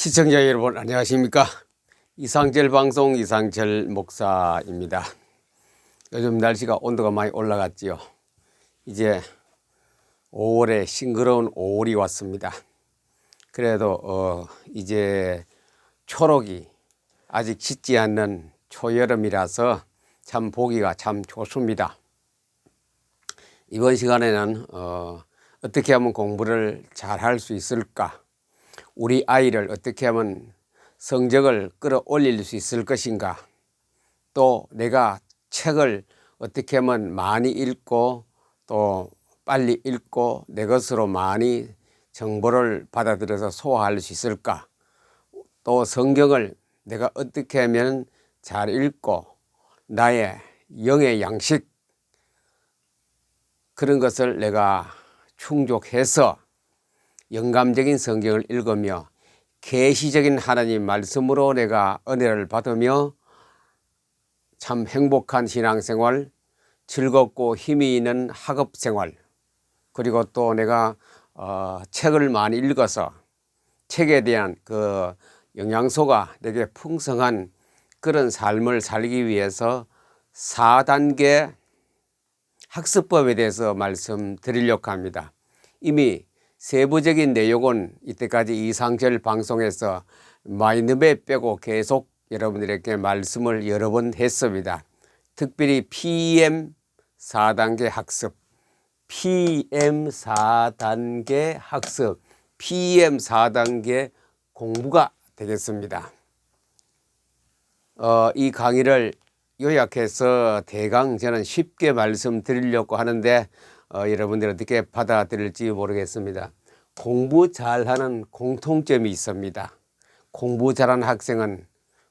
시청자 여러분 안녕하십니까. 이상철 방송 이상철 목사입니다. 요즘 날씨가 온도가 많이 올라갔지요. 이제 5월에 싱그러운 5월이 왔습니다. 그래도 이제 초록이 아직 짙지 않는 초여름이라서 참 보기가 참 좋습니다. 이번 시간에는 어떻게 하면 공부를 잘 할 수 있을까, 우리 아이를 어떻게 하면 성적을 끌어올릴 수 있을 것인가, 또 내가 책을 어떻게 하면 많이 읽고 또 빨리 읽고 내 것으로 많이 정보를 받아들여서 소화할 수 있을까, 또 성경을 내가 어떻게 하면 잘 읽고 나의 영의 양식 그런 것을 내가 충족해서 영감적인 성경을 읽으며 계시적인 하나님 말씀으로 내가 은혜를 받으며 참 행복한 신앙생활, 즐겁고 힘이 있는 학업생활, 그리고 또 내가 책을 많이 읽어서 책에 대한 그 영양소가 내게 풍성한 그런 삶을 살기 위해서 4단계 학습법에 대해서 말씀드리려고 합니다. 이미 세부적인 내용은 이때까지 이상철 방송에서 마인드맵 빼고 계속 여러분들에게 말씀을 여러 번 했습니다. 특별히 PM 4단계 학습, PM 4단계 학습, PM 4단계 공부가 되겠습니다. 이 강의를 요약해서 대강 저는 쉽게 말씀드리려고 하는데 여러분들이 어떻게 받아들일지 모르겠습니다. 공부 잘하는 공통점이 있습니다. 공부 잘하는 학생은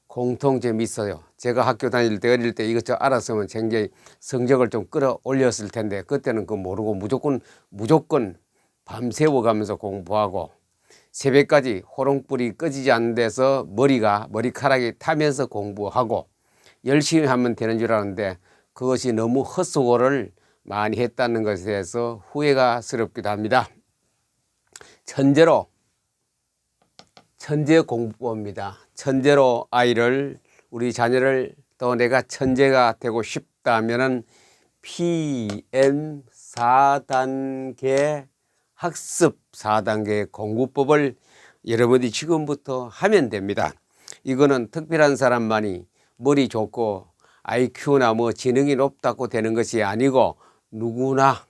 공통점이 있어요. 제가 학교 다닐 때 어릴 때 이것저것 알았으면 굉장히 성적을 좀 끌어올렸을 텐데 그때는 그거 모르고 무조건 밤새워 가면서 공부하고 새벽까지 호롱불이 꺼지지 않는 데서 머리카락이 타면서 공부하고 열심히 하면 되는 줄 알았는데 그것이 너무 헛수고를 많이 했다는 것에 대해서 후회가 스럽기도 합니다. 천재 공부입니다. 천재로 우리 자녀를 또 내가 천재가 되고 싶다면은 PM 4단계 학습 4단계 공부법을 여러분이 지금부터 하면 됩니다. 이거는 특별한 사람만이 머리 좋고 IQ나 뭐 지능이 높다고 되는 것이 아니고 누구나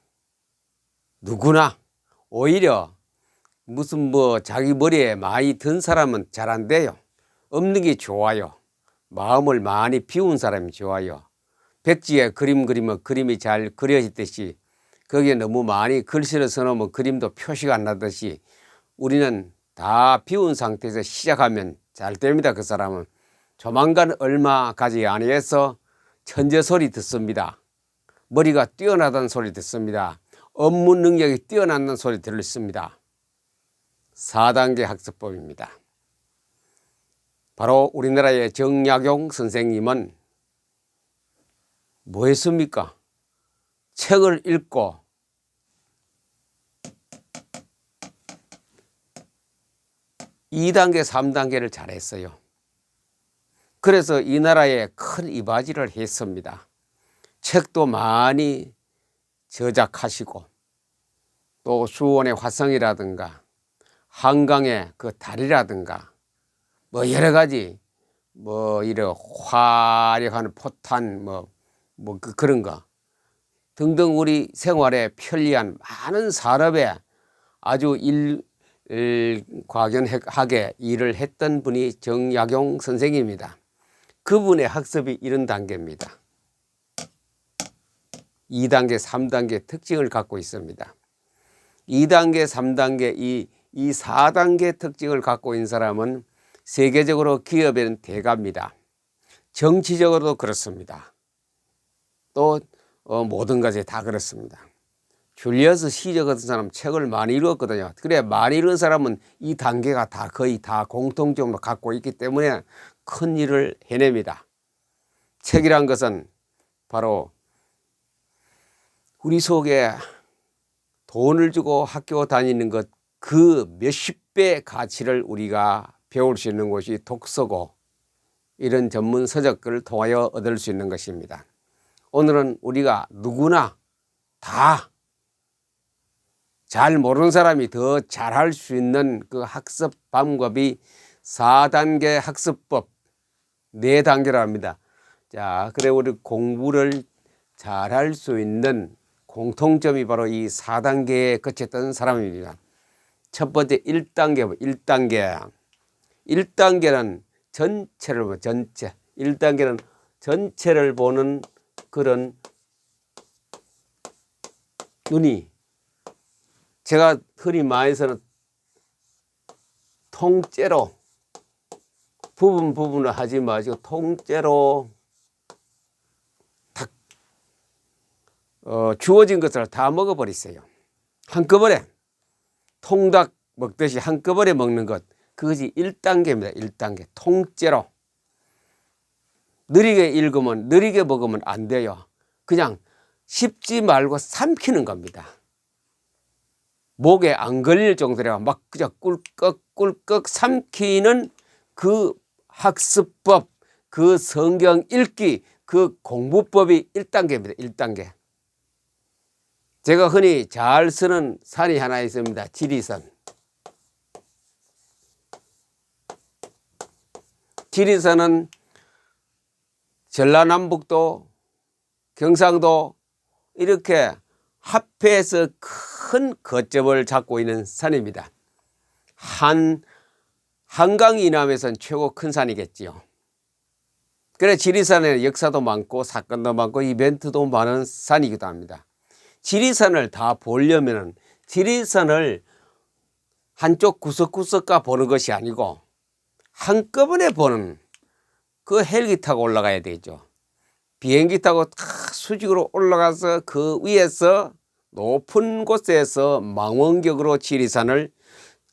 오히려 무슨 뭐 자기 머리에 많이 든 사람은 잘 안 돼요. 없는 게 좋아요. 마음을 많이 비운 사람이 좋아요. 백지에 그림 그리면 그림이 잘 그려지듯이 거기에 너무 많이 글씨를 써놓으면 그림도 표시가 안 나듯이 우리는 다 비운 상태에서 시작하면 잘 됩니다. 그 사람은 조만간 얼마 가지 아니해서 천재 소리 듣습니다. 머리가 뛰어나다는 소리 듣습니다. 업무 능력이 뛰어난다는 소리 들습니다. 4단계 학습법입니다. 바로 우리나라의 정약용 선생님은 뭐 했습니까? 책을 읽고 (2단계) (3단계를) 잘했어요. 그래서 이 나라에 큰 이바지를 했습니다. 책도 많이 저작하시고 또 수원의 화성이라든가 한강의 그 달이라든가 뭐 여러 가지 뭐 이런 화려한 포탄 그런 거 등등 우리 생활에 편리한 많은 산업에 아주 일과견하게 일을 했던 분이 정약용 선생입니다. 그분의 학습이 이런 단계입니다. 2단계, 3단계 특징을 갖고 있습니다. 2단계, 3단계, 이 4단계 특징을 갖고 있는 사람은 세계적으로 기업에는 대가입니다. 정치적으로도 그렇습니다. 또 모든 것에 다 그렇습니다. 줄리어스 시저 같은 사람 책을 많이 읽었거든요. 그래 많이 읽은 사람은 이 단계가 다 거의 다 공통점으로 갖고 있기 때문에 큰 일을 해냅니다. 책이란 것은 바로 우리 속에 돈을 주고 학교 다니는 것 그 몇십 배 가치를 우리가 배울 수 있는 곳이 독서고 이런 전문 서적들을 통하여 얻을 수 있는 것입니다. 오늘은 우리가 누구나 다 잘 모르는 사람이 더 잘할 수 있는 그 학습 방법이 4단계 학습법 4단계라 합니다. 자, 그래 우리 공부를 잘할 수 있는 공통점이 바로 이 4단계에 거쳤던 사람입니다. 첫 번째 1단계, 1단계는 전체를 보면 전체. 1단계는 전체를 보는 그런 눈이, 제가 흔히 많이 쓰는 통째로 부분을 하지 마시고 통째로 딱 주어진 것을 다 먹어버리세요. 한꺼번에 통닭 먹듯이 한꺼번에 먹는 것, 그것이 1단계입니다. 1단계 통째로. 느리게 읽으면 느리게 먹으면 안 돼요. 그냥 씹지 말고 삼키는 겁니다. 목에 안 걸릴 정도로 막 그냥 꿀꺽 삼키는 그 학습법, 그 성경 읽기, 그 공부법이 1단계입니다. 1단계. 제가 흔히 잘 쓰는 산이 하나 있습니다. 지리산. 지리산은 전라남북도, 경상도 이렇게 합해서 큰 거점을 잡고 있는 산입니다. 한강 이남에서는 최고 큰 산이겠지요. 그래 지리산에는 역사도 많고 사건도 많고 이벤트도 많은 산이기도 합니다. 지리산을 다 보려면 지리산을 한쪽 구석구석가 보는 것이 아니고 한꺼번에 보는, 그 헬기 타고 올라가야 되죠. 비행기 타고 수직으로 올라가서 그 위에서 높은 곳에서 망원경으로 지리산을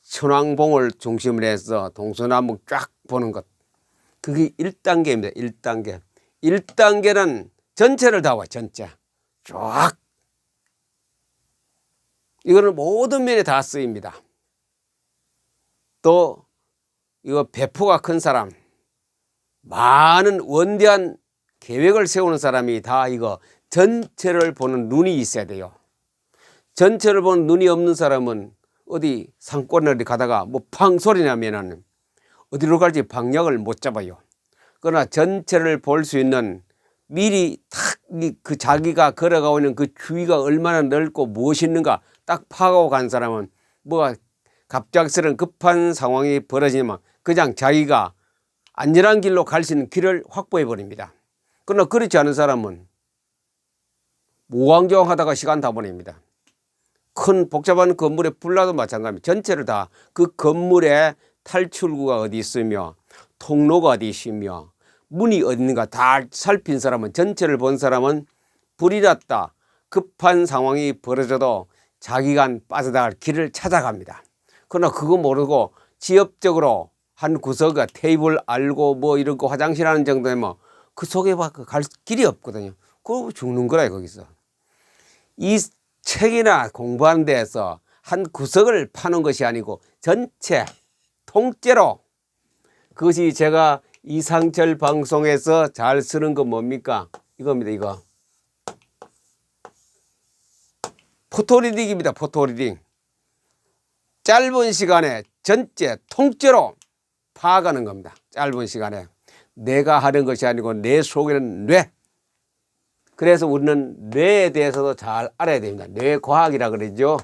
천왕봉을 중심으로 해서 동서남북 쫙 보는 것, 그게 1단계입니다. 1단계. 1단계는 전체를 다 와. 전체 쫙. 이거는 모든 면에 다 쓰입니다. 또 이거 배포가 큰 사람, 많은 원대한 계획을 세우는 사람이 다 이거 전체를 보는 눈이 있어야 돼요. 전체를 보는 눈이 없는 사람은 어디 산골에 가다가 뭐 팡 소리 나면은 어디로 갈지 방향을 못 잡아요. 그러나 전체를 볼 수 있는, 미리 딱 그 자기가 걸어가고 있는 그 주위가 얼마나 넓고 무엇이 있는가 딱 파악하고 간 사람은 뭐가 갑작스런 급한 상황이 벌어지면 그냥 자기가 안전한 길로 갈 수 있는 길을 확보해 버립니다. 그러나 그렇지 않은 사람은 무왕정하다가 시간 다 보냅니다. 큰 복잡한 건물에 불나도 마찬가지입니다. 전체를 다 그 건물에 탈출구가 어디 있으며 통로가 어디 있으며 문이 어디 있는가 다 살핀 사람은, 전체를 본 사람은 불이 났다, 급한 상황이 벌어져도 자기가 빠져나갈 길을 찾아갑니다. 그러나 그거 모르고 지엽적으로 한 구석에 테이블 알고 뭐 이런 거 화장실 하는 정도면 그 속에 갈 길이 없거든요. 그거 죽는 거라 거기서. 이 책이나 공부하는 데에서 한 구석을 파는 것이 아니고 전체 통째로, 그것이 제가 이상철 방송에서 잘 쓰는 거 뭡니까? 이겁니다. 이거 포토리딩입니다. 포토리딩. 짧은 시간에 전체 통째로 파악하는 겁니다. 짧은 시간에. 내가 하는 것이 아니고 내 속에는 뇌. 그래서 우리는 뇌에 대해서도 잘 알아야 됩니다. 뇌과학이라 그러죠.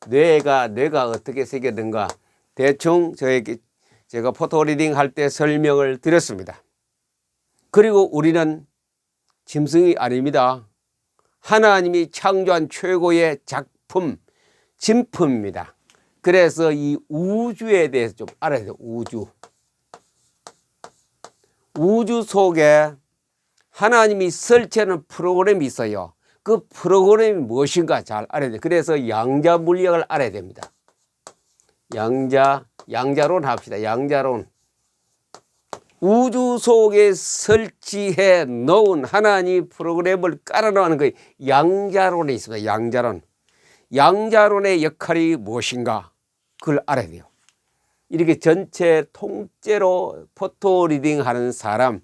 뇌가 어떻게 생겼는가 대충 제가 포토리딩 할 때 설명을 드렸습니다. 그리고 우리는 짐승이 아닙니다. 하나님이 창조한 최고의 작품, 진품입니다. 그래서 이 우주에 대해서 좀 알아야 돼요. 우주 속에 하나님이 설치하는 프로그램이 있어요. 그 프로그램이 무엇인가 잘 알아야 돼요. 그래서 양자 물리학을 알아야 됩니다. 양자론 합시다. 양자론. 우주 속에 설치해 놓은 하나님 프로그램을 깔아놓은 그 양자론이 있습니다. 양자론. 양자론의 역할이 무엇인가 그걸 알아야 돼요. 이렇게 전체 통째로 포토 리딩 하는 사람,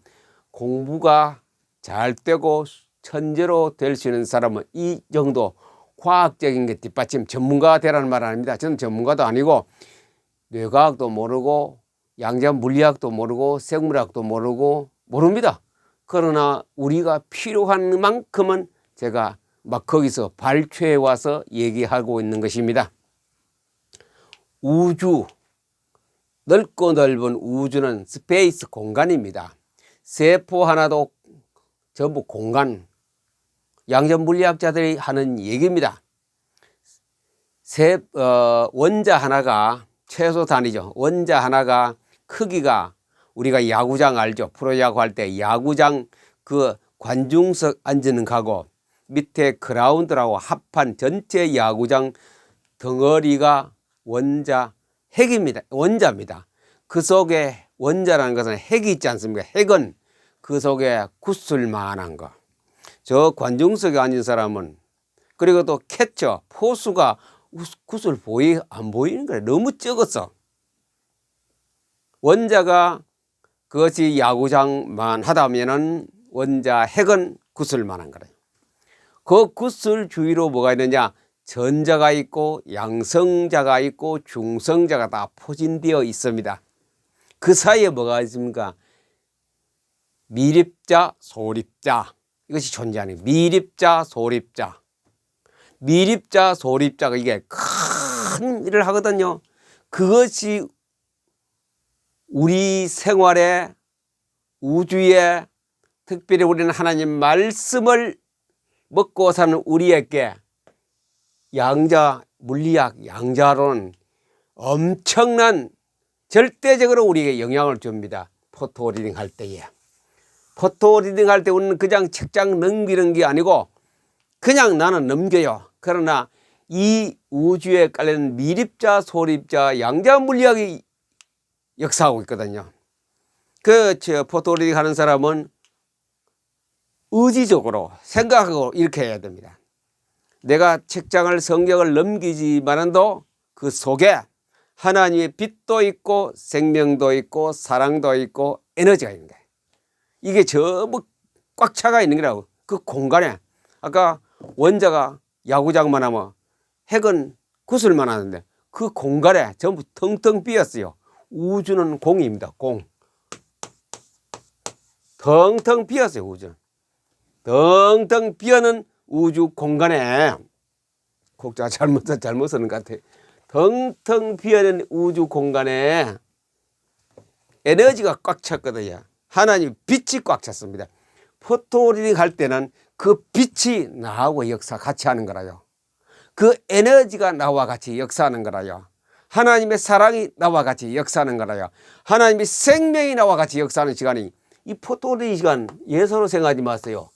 공부가 잘 되고 천재로 될 수 있는 사람은 이 정도 과학적인 게 뒷받침, 전문가가 되라는 말 아닙니다. 저는 전문가도 아니고 뇌과학도 모르고 양자 물리학도 모르고 생물학도 모르고 모릅니다. 그러나 우리가 필요한 만큼은 제가 막 거기서 발췌해 와서 얘기하고 있는 것입니다. 우주, 넓고 넓은 우주는 스페이스 공간입니다. 세포 하나도 전부 공간, 양자 물리학자들이 하는 얘기입니다. 원자 하나가 최소 단위죠. 원자 하나가 크기가 우리가 야구장 알죠? 프로야구 할 때 야구장 그 관중석 앉는 거하고 밑에 그라운드라고 합한 전체 야구장 덩어리가 원자 핵입니다. 원자입니다. 그 속에 원자라는 것은 핵이 있지 않습니까? 핵은 그 속에 구슬만한 거. 저 관중석에 앉은 사람은 그리고 또 캐쳐, 포수가 구슬 안 보이는 거예요. 너무 적었어. 원자가 그것이 야구장만 하다면은 원자 핵은 구슬만한 거래요. 그 구슬 주위로 뭐가 있느냐? 전자가 있고 양성자가 있고 중성자가 다 포진되어 있습니다. 그 사이에 뭐가 있습니까? 미립자, 소립자. 이것이 존재하는 미립자, 소립자. 미립자, 소립자가 이게 큰 일을 하거든요. 그것이 우리 생활에 우주에 특별히 우리는 하나님 말씀을 먹고 사는 우리에게 양자 물리학, 양자론 엄청난 절대적으로 우리에게 영향을 줍니다. 포토 리딩 할 때에. 포토 리딩 할 때 우리는 그냥 책장 넘기는 게 아니고 그냥 나는 넘겨요. 그러나 이 우주에 깔린 미립자, 소립자, 양자 물리학이 역사하고 있거든요. 포토 리딩 하는 사람은 의지적으로 생각하고 이렇게 해야 됩니다. 내가 책장을 성경을 넘기지만도 그 속에 하나님의 빛도 있고 생명도 있고 사랑도 있고 에너지가 있는 거예요. 이게 전부 꽉 차가 있는 거라고. 그 공간에 아까 원자가 야구장만 하면 핵은 구슬만 하는데 그 공간에 전부 텅텅 비었어요. 우주는 공입니다. 공. 텅텅 비었어요. 우주는. 텅텅 비어는 우주 공간에 곡자가 잘못 쓰는 것 같아요. 텅텅 비어있는 우주 공간에 에너지가 꽉 찼거든요. 하나님 빛이 꽉 찼습니다. 포토 리딩 할 때는 그 빛이 나하고 역사 같이 하는 거라요. 그 에너지가 나와 같이 역사하는 거라요. 하나님의 사랑이 나와 같이 역사하는 거라요. 하나님의 생명이 나와 같이 역사하는 시간이 이 포토 리딩 시간 예서로 생각하지 마세요.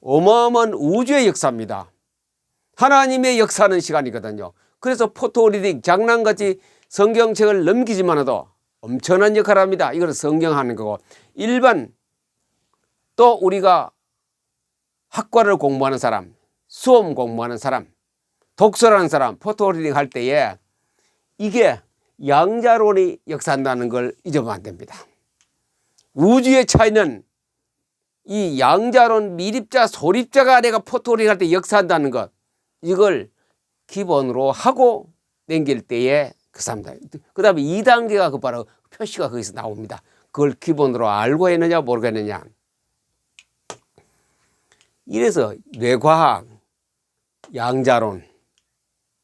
어마어마한 우주의 역사입니다. 하나님의 역사하는 시간이거든요. 그래서 포토 리딩 장난같이 성경책을 넘기지만도 엄청난 역할을 합니다. 이거는 성경 하는 거고 일반 또 우리가 학과를 공부하는 사람, 수험 공부하는 사람, 독서라는 사람 포토 리딩 할 때에 이게 양자론이 역사한다는 걸 잊으면 안 됩니다. 우주의 차이는 이 양자론 미립자 소립자가 내가 포토 리딩 할 때 역사한다는 것 이걸 기본으로 하고 넘길 때에 그 사람들 그 다음에 2단계가 그 바로 표시가 거기서 나옵니다. 그걸 기본으로 알고 있느냐 모르겠느냐. 이래서 뇌과학 양자론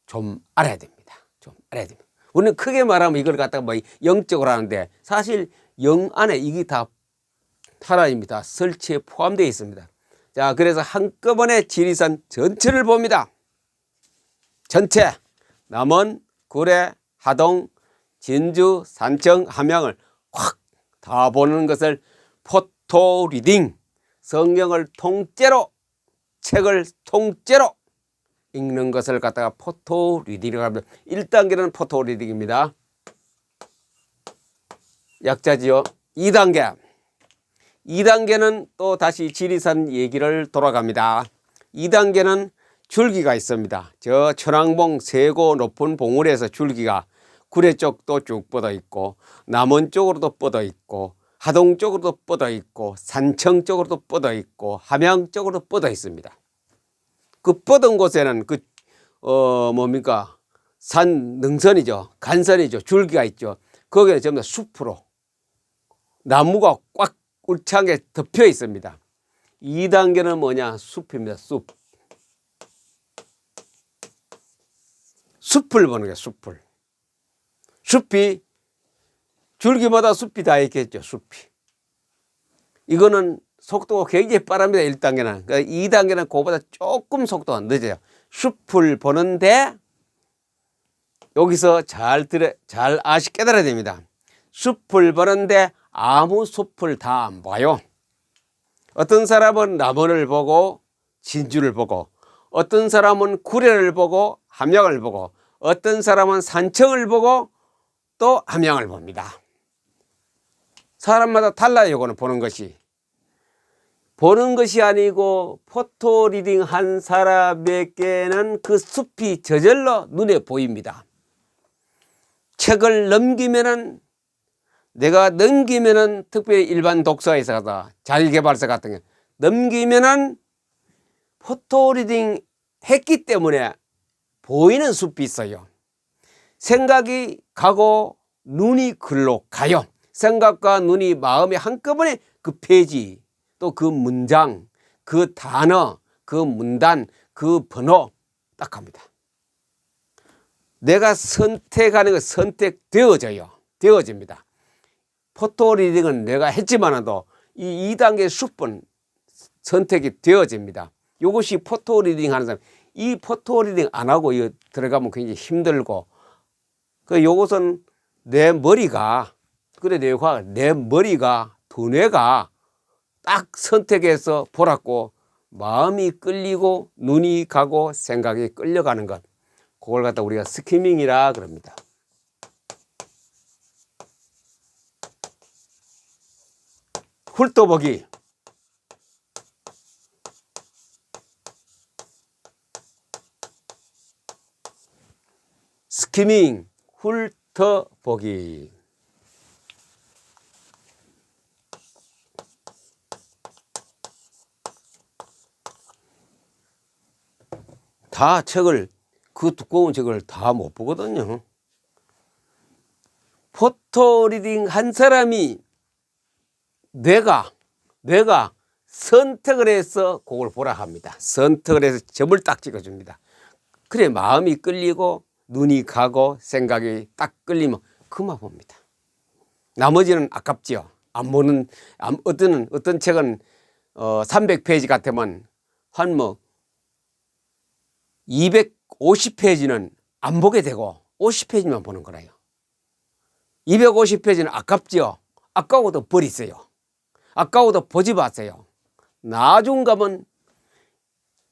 좀 알아야 됩니다. 좀 알아야 됩니다. 우리는 크게 말하면 이걸 갖다가 뭐 영적으로 하는데 사실 영 안에 이게 다 하나님이 다 설치에 포함되어 있습니다. 자, 그래서 한꺼번에 지리산 전체를 봅니다. 전체 남원, 구례, 하동, 진주, 산청, 함양을 확 다 보는 것을 포토 리딩, 성경을 통째로 책을 통째로 읽는 것을 갖다가 포토 리딩이라고 합니다. 1단계는 포토 리딩입니다. 약자지요. 2단계는 또 다시 지리산 얘기를 돌아갑니다. 2단계는 줄기가 있습니다. 저 천왕봉 세고 높은 봉우리에서 줄기가 구례 쪽도 쭉 뻗어 있고 남원 쪽으로도 뻗어 있고 하동 쪽으로도 뻗어 있고 산청 쪽으로도 뻗어 있고 함양 쪽으로도 뻗어 있습니다. 그 뻗은 곳에는 뭡니까? 산 능선이죠. 간선이죠. 줄기가 있죠. 거기는 전부 다 숲으로 나무가 꽉 울창하게 덮여 있습니다. 2단계는 뭐냐? 숲입니다. 숲. 숲을 보는 거예요. 숲을. 숲이 줄기마다 숲이 다 있겠죠. 숲이. 이거는 속도가 굉장히 빠릅니다. 1단계는. 그러니까 2단계는 그거보다 조금 속도가 늦어요. 숲을 보는데 여기서 잘 깨달아야 됩니다. 숲을 보는데 아무 숲을 다 안 봐요. 어떤 사람은 남원을 보고 진주를 보고 어떤 사람은 구례를 보고 함양을 보고 어떤 사람은 산청을 보고 또 함양을 봅니다. 사람마다 달라요. 이거는 보는 것이. 보는 것이 아니고 포토 리딩 한 사람에게는 그 숲이 저절로 눈에 보입니다. 책을 내가 넘기면은 특별히 일반 독서에서 자기개발서 같은 게 넘기면은 포토 리딩 했기 때문에 보이는 숲이 있어요. 생각이 가고 눈이 글로 가요. 생각과 눈이 마음이 한꺼번에 그 페이지 또 그 문장, 그 단어, 그 문단, 그 번호 딱 합니다. 내가 선택하는 거 되어집니다. 포토 리딩은 내가 했지만도 이 2단계 숲은 선택이 되어집니다. 이것이 포토 리딩 하는 사람. 이 포토 리딩 안 하고 이거 들어가면 굉장히 힘들고, 요것은 내 머리가, 두뇌가 딱 선택해서 보라고 마음이 끌리고 눈이 가고 생각이 끌려가는 것. 그걸 갖다 우리가 스키밍이라 그럽니다. 훑어보기. 스키밍, 훑어보기. 다 책을, 그 두꺼운 책을 다 못 보거든요. 포토 리딩 한 사람이 뇌가 선택을 해서 그걸 보라 합니다. 선택을 해서 점을 딱 찍어줍니다. 그래 마음이 끌리고 눈이 가고 생각이 딱 끌리면 그만 봅니다. 나머지는 아깝지요. 안 보는, 어떤 책은 300페이지 같으면 한 250페이지는 안 보게 되고 50페이지만 보는 거라요. 250페이지는 아깝지요. 아까워도 버리세요. 아까워도 보지 마세요. 나중 가면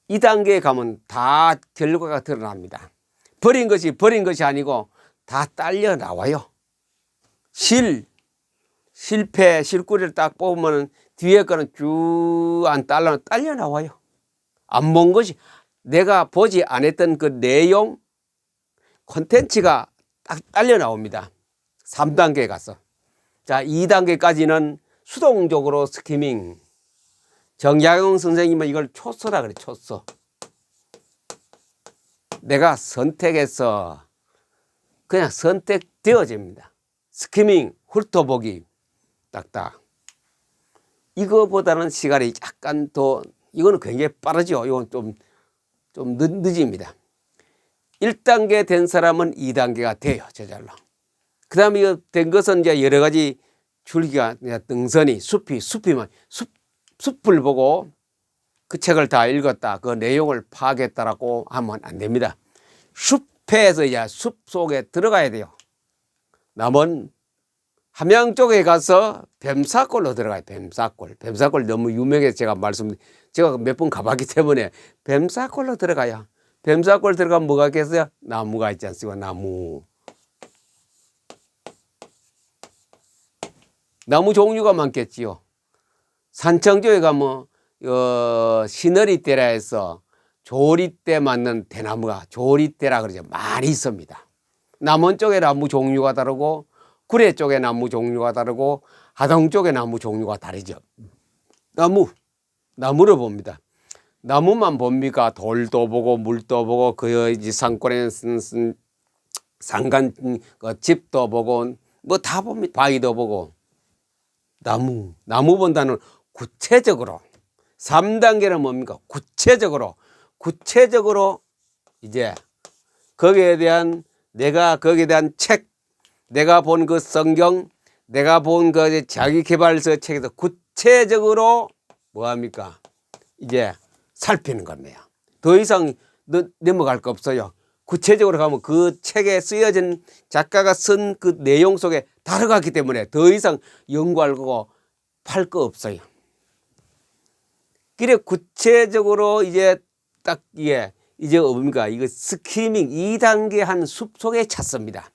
2단계에 가면 다 결과가 드러납니다. 버린 것이 아니고 다 딸려 나와요. 실구리를 딱 뽑으면 뒤에 거는 쭉 안 딸려 나와요. 안 본 것이, 내가 보지 않았던 그 내용, 콘텐츠가 딱 딸려 나옵니다. 3단계에 가서. 자, 2단계까지는 수동적으로 스키밍. 정약용 선생님은 이걸 초서라 그래, 초서. 내가 선택해서 그냥 선택되어집니다. 스키밍, 훑어보기, 딱딱. 이거보다는 시간이 약간 더, 이거는 굉장히 빠르죠. 이건 좀 늦습니다. 1단계 된 사람은 2단계가 돼요, 저절로. 그 다음에 된 것은 이제 여러 가지 줄기가, 등선이, 숲을 보고 그 책을 다 읽었다, 그 내용을 파악했다라고 하면 안 됩니다. 숲에서 이제 숲 속에 들어가야 돼요. 남원 함양 쪽에 가서 뱀사골로 들어가요. 뱀사골 너무 유명해서 제가 몇 번 가봤기 때문에 뱀사골로 들어가요. 뱀사골 들어가면 뭐가 있겠어요? 나무가 있지 않습니까? 나무 종류가 많겠지요. 산청 쪽에 가면 시너리대라 해서 조리대 맞는 대나무가, 조리대라 그러죠, 많이 있습니다. 남원 쪽의 나무 종류가 다르고 구례 쪽의 나무 종류가 다르고 하동 쪽의 나무 종류가 다르죠. 나무를 봅니다. 나무만 봅니까? 돌도 보고 물도 보고 그 산골에 쓴 산간 집도 보고 뭐 다 봅니다. 바위도 보고. 나무 본다는 구체적으로 3단계는 뭡니까? 구체적으로 이제 거기에 대한 거기에 대한 책, 내가 본 그 성경, 내가 본 그 자기개발서 책에서 구체적으로 뭐합니까? 이제 살피는 겁니다. 더 이상 넘어갈 거 없어요. 구체적으로 가면 그 책에 쓰여진 작가가 쓴 그 내용 속에 들어갔기 때문에 더 이상 연구할 거고 팔 거 없어요. 그래 구체적으로 이제 딱 이제 뭡니까? 이거 스키밍 2단계 한 숲 속에 찾습니다.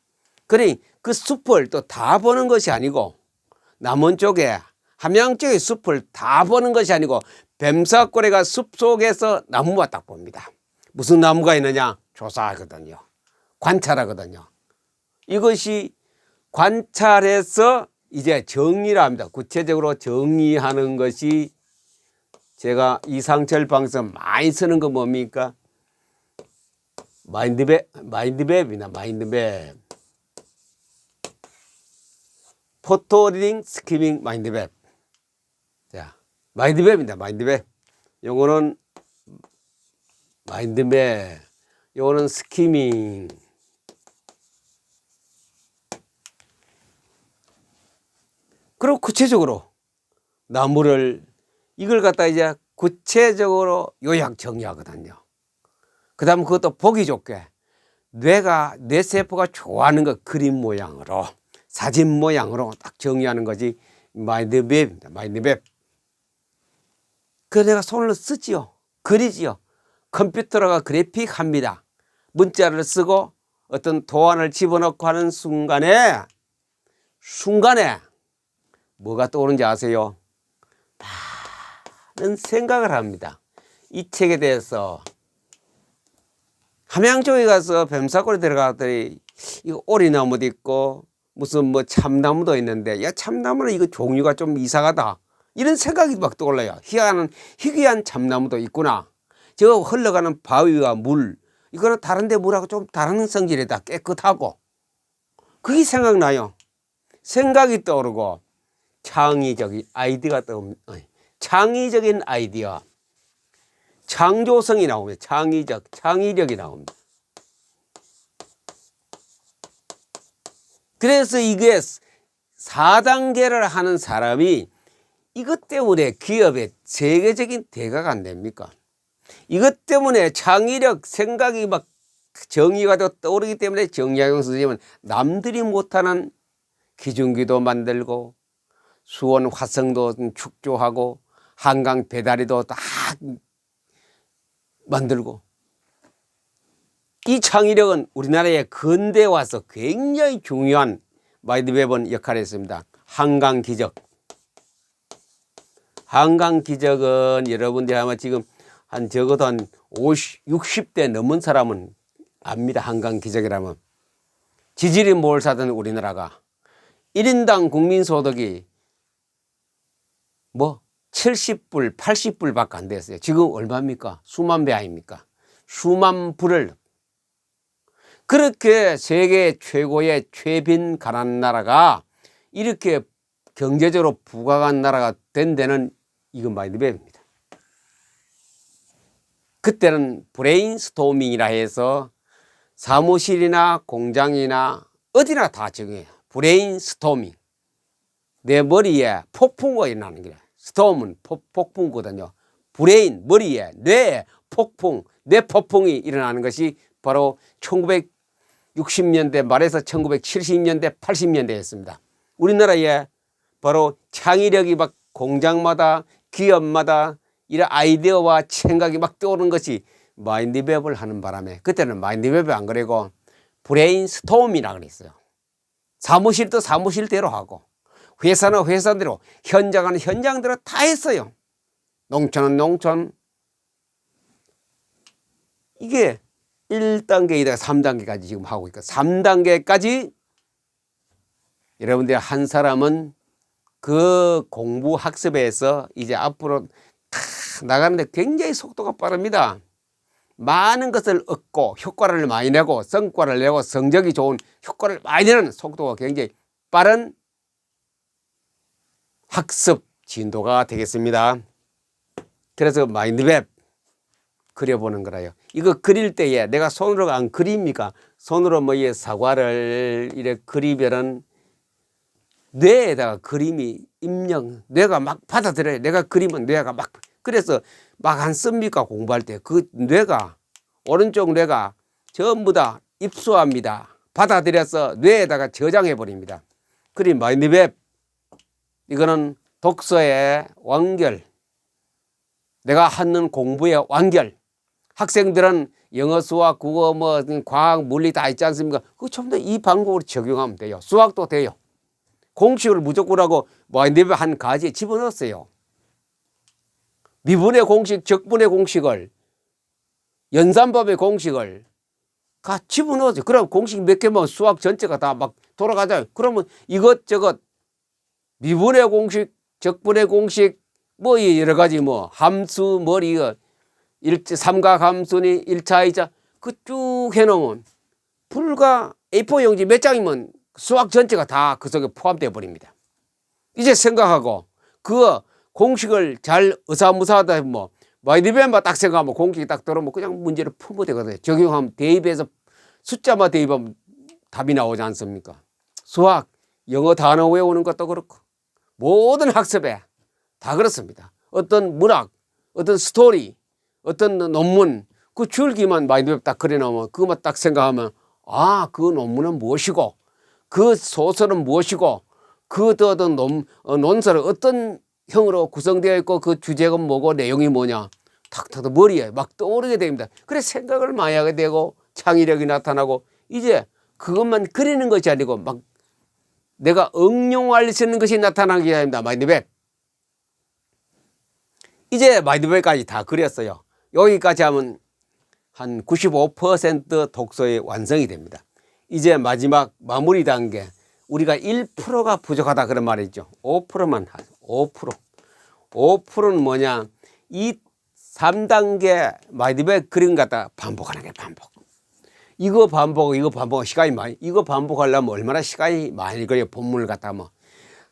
그러니 그 숲을 또 다 보는 것이 아니고 남원 쪽에 함양 쪽의 숲을 다 보는 것이 아니고 뱀사골에가 숲 속에서 나무만 딱 봅니다. 무슨 나무가 있느냐? 조사하거든요. 관찰하거든요. 이것이 관찰해서 이제 정리를 합니다. 구체적으로 정리하는 것이 제가 이상철 방송 많이 쓰는 거 뭡니까? 마인드맵입니다. 마인드맵. 포토 리딩 스키밍 마인드맵. 자, 마인드맵입니다. 마인드맵. 요거는 마인드맵. 요거는 스키밍. 그리고 구체적으로 나무를 이걸 갖다 이제 구체적으로 요약 정리하거든요. 그 다음 그것도 보기 좋게 뇌 세포가 좋아하는 거 그림 모양으로 사진 모양으로 딱 정리하는 것이 마인드맵입니다. 마인드맵. 그 내가 손을 쓰지요. 그리지요. 컴퓨터가 그래픽 합니다. 문자를 쓰고 어떤 도안을 집어넣고 하는 순간에 뭐가 떠오르는지 아세요? 많은 생각을 합니다. 이 책에 대해서 함양 쪽에 가서 뱀사골에 들어갔더니 이거 오리나무도 있고 무슨 뭐 참나무도 있는데 야 참나무는 이거 종류가 좀 이상하다 이런 생각이 막 떠올라요. 희귀한 참나무도 있구나. 저 흘러가는 바위와 물 이거는 다른데 물하고 좀 다른 성질이다. 깨끗하고 그게 생각나요. 생각이 떠오르고 창의적인 아이디어가 떠오릅니다. 창의적인 아이디어 창조성이 나옵니다. 창의력이 나옵니다. 그래서 이게 4단계를 하는 사람이 이것 때문에 기업의 세계적인 대가가 안 됩니까? 이것 때문에 창의력, 생각이 막 정의가 떠오르기 때문에 정약용 선생님은 남들이 못하는 기중기도 만들고 수원 화성도 축조하고 한강 배다리도 다 만들고 이 창의력은 우리나라의 근대에 와서 굉장히 중요한 마인드맵은 역할을 했습니다. 한강기적. 한강기적은 여러분들이 아마 지금 한 적어도 한 60대 넘은 사람은 압니다. 한강기적이라면. 지질이 뭘 사든 우리나라가 1인당 국민소득이 뭐 70불, 80불밖에 안 됐어요. 지금 얼마입니까? 수만 배 아닙니까? 수만 불을. 그렇게 세계 최고의 최빈 가난 나라가 이렇게 경제적으로 부강한 나라가 된 데는 이건 마인드맵입니다. 그때는 브레인스토밍이라 해서 사무실이나 공장이나 어디나 다 정해요. 브레인스토밍. 내 머리에 폭풍우가 일어나는 거예요. 스톰은 폭풍거든요. 브레인, 머리에, 뇌에 폭풍, 뇌폭풍이 일어나는 것이 바로 1960년대 말에서 1970년대, 80년대였습니다. 우리나라에 바로 창의력이 막 공장마다 기업마다 이런 아이디어와 생각이 막 떠오르는 것이 마인드맵을 하는 바람에 그때는 마인드맵이 안 그리고 브레인스톰이라고 그랬어요. 사무실도 사무실대로 하고 회사는 회사대로 현장은 현장대로 다 했어요. 농촌은 농촌. 이게 1단계, 2단계, 3단계까지 지금 하고 있고 3단계까지 여러분들 한 사람은 그 공부 학습에서 이제 앞으로 나가는데 굉장히 속도가 빠릅니다. 많은 것을 얻고 효과를 많이 내고 성과를 내고 성적이 좋은 효과를 많이 내는 속도가 굉장히 빠른 학습 진도가 되겠습니다. 그래서 마인드맵 그려보는 거라요. 이거 그릴 때에 내가 손으로 안 그립니까? 손으로 뭐 이 사과를 이렇게 그리면은 뇌에다가 그림이 입력, 뇌가 막 받아들여요. 내가 그리면 뇌가 막, 그래서 막 안 씁니까? 공부할 때. 그 뇌가, 오른쪽 뇌가 전부 다 입수합니다. 받아들여서 뇌에다가 저장해 버립니다. 그림 마인드맵, 이거는 독서의 완결, 내가 하는 공부의 완결. 학생들은 영어, 수학, 국어, 뭐 과학, 물리 다 있지 않습니까? 그거 전부 다 이 방법으로 적용하면 돼요. 수학도 돼요. 공식을 무조건 하고 마인드맵 한 가지에 집어넣었어요. 미분의 공식, 적분의 공식을, 연산법의 공식을 다 집어넣었어요. 그럼 공식 몇 개면 수학 전체가 다 막 돌아가잖아요. 그러면 이것저것 미분의 공식, 적분의 공식, 뭐 여러 가지 뭐 함수, 머리, 삼각함수니 1차, 2차 그 쭉 해놓으면 불과 A4 용지 몇 장이면 수학 전체가 다 그 속에 포함되어 버립니다. 이제 생각하고 그 공식을 잘 의사무사하다 뭐 마인드맵만 딱 생각하면 공식이 딱 들어오면 그냥 문제를 풀면 되거든요. 적용하면 대입해서 숫자만 대입하면 답이 나오지 않습니까? 수학, 영어 단어 외우는 것도 그렇고 모든 학습에 다 그렇습니다. 어떤 문학, 어떤 스토리, 어떤 논문 그 줄기만 마인드맵 딱 그려놓으면 그것만 딱 생각하면 아, 그 논문은 무엇이고 그 소설은 무엇이고 그 어떤 논설은 어떤 형으로 구성되어 있고 그 주제가 뭐고 내용이 뭐냐 탁탁 머리에 막 떠오르게 됩니다. 그래서 생각을 많이 하게 되고 창의력이 나타나고 이제 그것만 그리는 것이 아니고 막 내가 응용할 수 있는 것이 나타나게 됩니다. 마인드맵. 이제 마인드맵까지 다 그렸어요. 여기까지 하면 한 95% 독서의 완성이 됩니다. 이제 마지막 마무리 단계. 우리가 1%가 부족하다 그런 말이 있죠. 5%만 하죠. 5%. 5%는 뭐냐? 이 3단계 마인드맵 그림 갖다 반복하는 게 반복. 이거 반복 시간이 많이, 이거 반복하려면 얼마나 시간이 많이 걸려 본문을 갖다 뭐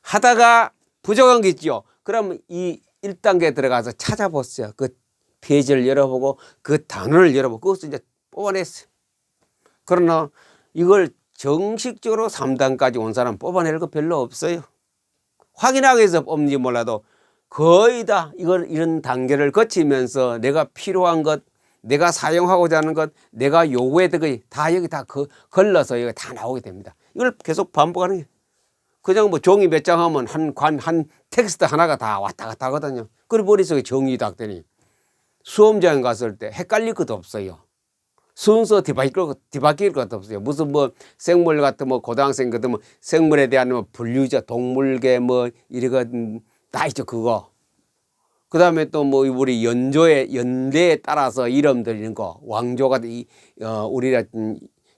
하다가 부족한 게 있죠. 그러면 이 1단계 들어가서 찾아보세요. 그 페이지를 열어보고 그 단어를 열어보고 그것을 이제 뽑아냈어요. 그러나 이걸 정식적으로 3단까지 온 사람 뽑아낼 거 별로 없어요. 확인하기 위해서 뽑는지 몰라도 거의 다 이런 단계를 거치면서 내가 필요한 것, 내가 사용하고자 하는 것, 내가 요구했던 것이 다 여기 다 걸러서 여기 다 나오게 됩니다. 이걸 계속 반복하는 게 그냥 뭐 종이 몇 장 하면 한 텍스트 하나가 다 왔다 갔다 하거든요. 그리고 머릿속에 정이 딱 되니 수험장에 갔을 때 헷갈릴 것도 없어요. 순서 뒤바뀔 것도 없어요. 무슨 뭐 생물 같은 뭐 고등학생 같은 뭐 생물에 대한 뭐 분류자, 동물계 뭐 이래가 다 있죠 그거. 그 다음에 또 뭐 우리 연대에 따라서 이름 드리는 거, 왕조 같은 우리가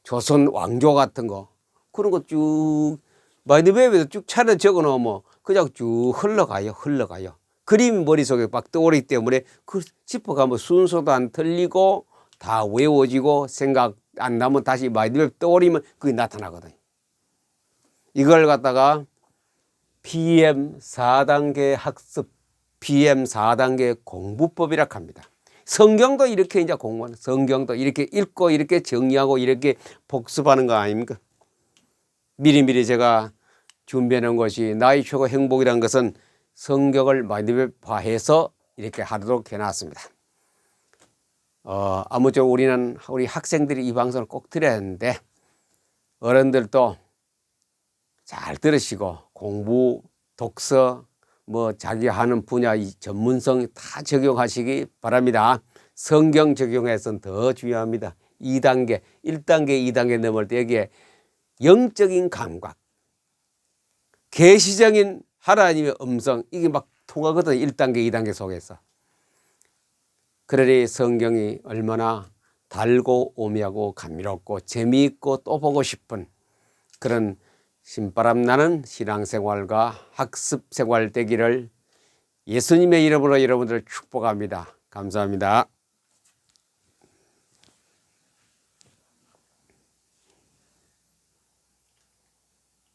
조선 왕조 같은 거 그런 거 쭉 마인드맵에도 쭉 차례 적어 놓으면 그냥 쭉 흘러가요. 그림이 머릿속에 막 떠오르기 때문에 그 짚어가면 순서도 안 틀리고 다 외워지고 생각 안 나면 다시 마인드맵 떠오르면 그게 나타나거든요. 이걸 갖다가 PM 4단계 학습, PM 4단계 공부법이라고 합니다. 성경도 이렇게 이제 공부하는, 성경도 이렇게 읽고 이렇게 정리하고 이렇게 복습하는 거 아닙니까? 미리미리 제가 준비해 놓은 것이 나의 최고 행복이라는 것은 성경을 마인드맵화해서 이렇게 하도록 해놨습니다. 아무쪼록 우리 학생들이 이 방송을 꼭 들어야 하는데 어른들도 잘 들으시고 공부, 독서, 뭐 자기 하는 분야 이 전문성 다 적용하시기 바랍니다. 성경 적용해서는 더 중요합니다. 2단계, 1단계, 2단계 넘을 때 여기에 영적인 감각, 계시적인 하나님의 음성 이게 막 통하거든요. 1단계, 2단계 속에서. 그러니 성경이 얼마나 달고 오묘하고 감미롭고 재미있고 또 보고 싶은 그런 신바람 나는 신앙생활과 학습생활 되기를 예수님의 이름으로 여러분들을 축복합니다. 감사합니다.